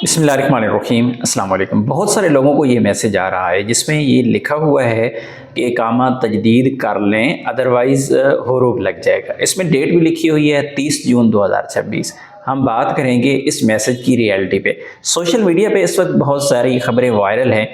बिस्मिल्लाहिर्रहमानिर्रहीम। अस्सलाम वालेकुम। बहुत सारे लोगों को ये मैसेज आ रहा है जिसमें ये लिखा हुआ है कि इकामा तजदीद कर लें, अदरवाइज़ हुरूब लग जाएगा। इसमें डेट भी लिखी हुई है 30 जून 2026। हम बात करेंगे इस मैसेज की रियलिटी पे। सोशल मीडिया पे इस वक्त बहुत सारी खबरें वायरल हैं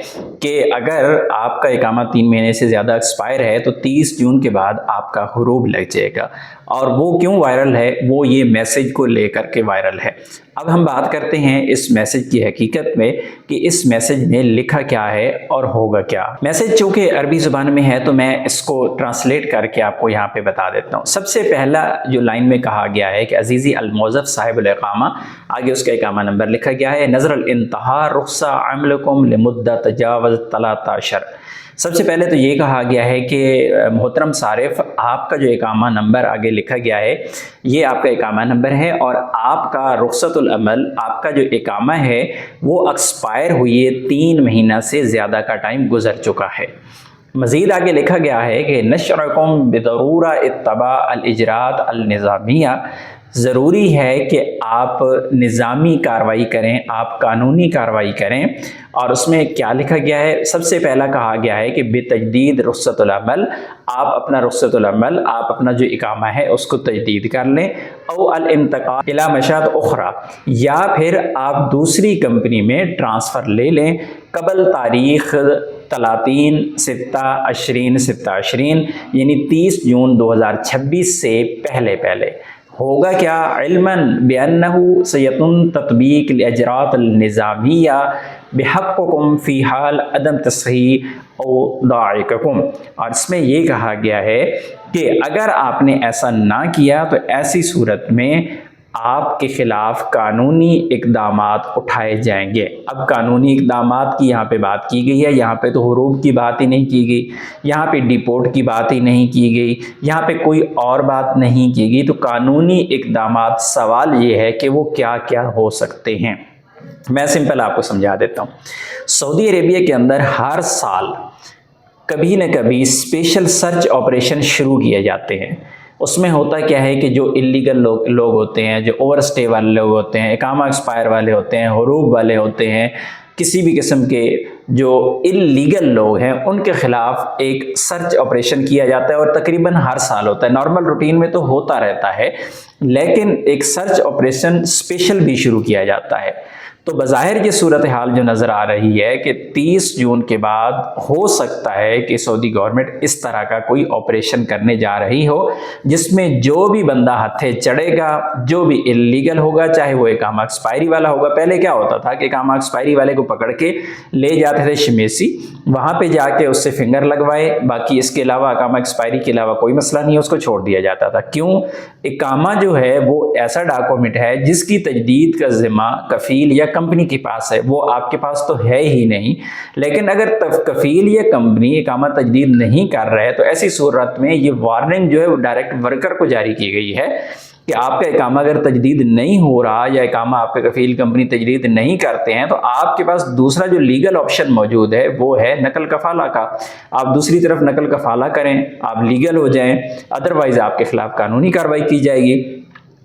कि अगर आपका इकामा 3 महीने से ज़्यादा एक्सपायर है तो 30 जून के बाद आपका हुरूब लग जाएगा। और वो क्यों वायरल है, वो ये मैसेज को लेकर के वायरल है। अब हम बात करते हैं इस मैसेज की हकीकत में कि इस मैसेज में लिखा क्या है और होगा क्या। मैसेज चूँकि अरबी ज़ुबान में है तो मैं इसको ट्रांसलेट करके आपको यहाँ पे बता देता हूँ। सबसे पहला जो लाइन में कहा गया है कि अजीज़ी अल-मौज़फ़ साहिबुल इकामा, आगे उसका इकामा नंबर लिखा गया है नज़र इंतहा रुख्सा अमलकुम लिमुद्दत तजावज़ 13। सबसे पहले तो ये कहा गया है कि मोहतरम सारिफ, आपका जो इकामा नंबर आगे लिखा गया है ये आपका इकामा नंबर है और आपका रुख्सतुल अमल, आपका जो इकामा है वो एक्सपायर हुई 3 महीना से ज़्यादा का टाइम गुजर चुका है। मज़ीद आगे लिखा गया है कि नशरकुम बिदरूरा इत्तबा अल इजरात अल निज़ामिया, ज़रूरी है कि आप निज़ामी कार्रवाई करें, आप कानूनी कार्रवाई करें। और उसमें क्या लिखा गया है, सबसे पहला कहा गया है कि बेतजदीद रुख्सतुल अमल, आप अपना रुख्सतुल अमल, आप अपना जो इकामा है उसको तजदीद कर लें। औ अल इंतकाल इला मशात उखरा, या फिर आप दूसरी कंपनी में ट्रांसफ़र ले लें कबल तारीख़ 30/6/2026 यानी 30 जून 2026 से पहले। होगा क्या, इल्मन बिअन्नहु सयतुन तत्बीक लिअजरात निज़ामिया बिहक़्क़ुकुम फ़ी हाल अदम तस्हीह औ दाइक़कुम। और इसमें ये कहा गया है कि अगर आपने ऐसा ना किया तो ऐसी सूरत में आपके ख़िलाफ़ कानूनी इक़दामात उठाए जाएंगे। अब कानूनी इक़दामात की यहाँ पे बात की गई है, यहाँ पे तो हुरूब की बात ही नहीं की गई, यहाँ पे डिपोर्ट की बात ही नहीं की गई, यहाँ पे कोई और बात नहीं की गई। तो कानूनी इक़दामात, सवाल ये है कि वो क्या क्या हो सकते हैं। मैं सिंपल आपको समझा देता हूँ। सऊदी अरेबिया के अंदर हर साल कभी न कभी स्पेशल सर्च ऑपरेशन शुरू किए जाते हैं। उसमें होता क्या है कि जो इलीगल लोग होते हैं, जो ओवर स्टे वाले लोग होते हैं, इकामा एक्सपायर वाले होते हैं, हुरूब वाले होते हैं, किसी भी किस्म के जो इलीगल लोग हैं उनके ख़िलाफ़ एक सर्च ऑपरेशन किया जाता है और तकरीबन हर साल होता है। नॉर्मल रूटीन में तो होता रहता है, लेकिन एक सर्च ऑपरेशन स्पेशल भी शुरू किया जाता है। तो बज़ाहिर ये सूरत हाल जो नज़र आ रही है कि 30 जून के बाद हो सकता है कि सऊदी गवर्नमेंट इस तरह का कोई ऑपरेशन करने जा रही हो जिसमें जो भी बंदा हथे चढ़ेगा, जो भी इलीगल होगा, चाहे वो इकामा एक्सपायरी वाला होगा। पहले क्या होता था कि इकामा एक्सपायरी वाले को पकड़ के ले जाते थे शमेसी, वहाँ पे जाके उससे फिंगर लगवाए, बाकी इसके अलावा इकामा एक्सपायरी के अलावा कोई मसला नहीं है, उसको छोड़ दिया जाता था। क्यों? इकामा जो है वो ऐसा डॉक्यूमेंट है जिसकी तजदीद का ज़िम्मा कफ़ील या कंपनी के पास है, वो आपके पास तो है ही नहीं। लेकिन अगर कफ़ील या कंपनी इकामा तजदीद नहीं कर रहा है तो ऐसी सूरत में ये वार्निंग जो है वो डायरेक्ट वर्कर को जारी की गई है कि आपका इकामा अगर तजदीद नहीं हो रहा या इकामा आपके कफ़ील कंपनी तजदीद नहीं करते हैं तो आपके पास दूसरा जो लीगल ऑप्शन मौजूद है वो है नकल कफ़ाला का। आप दूसरी तरफ नकल कफ़ाला करें, आप लीगल हो जाएं, अदरवाइज़ आपके ख़िलाफ़ कानूनी कार्रवाई की जाएगी।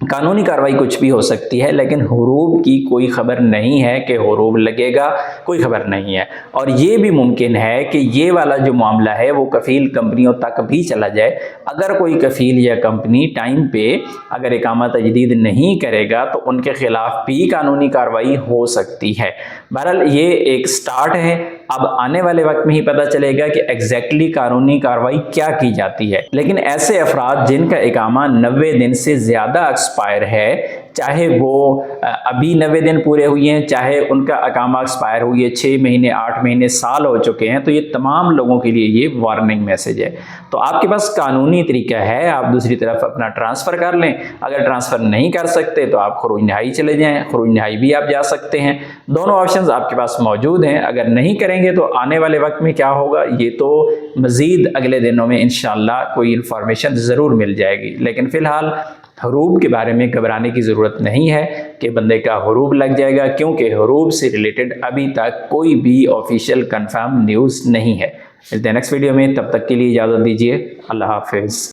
कानूनी कार्रवाई कुछ भी हो सकती है, लेकिन हुरूब की कोई खबर नहीं है कि हुरूब लगेगा, कोई खबर नहीं है। और ये भी मुमकिन है कि ये वाला जो मामला है वो कफ़ील कंपनियों तक भी चला जाए। अगर कोई कफ़ील या कंपनी टाइम पे अगर इकामा तजदीद नहीं करेगा तो उनके ख़िलाफ़ भी कानूनी कार्रवाई हो सकती है। बहरहाल ये एक स्टार्ट है, अब आने वाले वक्त में ही पता चलेगा कि एग्जैक्टली कानूनी कार्रवाई क्या की जाती है। लेकिन ऐसे अफराद जिनका इकामा 90 दिन से ज़्यादा एक्सपायर है, चाहे वो अभी 90 दिन पूरे हुए हैं, चाहे उनका इकामा एक्सपायर हुई है 6 महीने, 8 महीने, साल हो चुके हैं, तो ये तमाम लोगों के लिए ये वार्निंग मैसेज है। तो आपके पास कानूनी तरीका है, आप दूसरी तरफ अपना ट्रांसफ़र कर लें। अगर ट्रांसफ़र नहीं कर सकते तो आप खरूज नहाई चले जाएँ, खरूज नहाई भी आप जा सकते हैं। दोनों ऑप्शंस आपके पास मौजूद हैं। अगर नहीं करेंगे तो आने वाले वक्त में क्या होगा ये तो मज़ीद अगले दिनों में इंशाअल्लाह कोई इन्फॉर्मेशन ज़रूर मिल जाएगी। लेकिन फ़िलहाल हुरूब के बारे में घबराने की ज़रूरत नहीं है कि बंदे का हुरूब लग जाएगा, क्योंकि हुरूब से रिलेटेड अभी तक कोई भी ऑफिशियल कंफर्म न्यूज़ नहीं है। मिलते हैं नेक्स्ट वीडियो में, तब तक के लिए इजाज़त दीजिए। अल्लाह हाफ़िज़।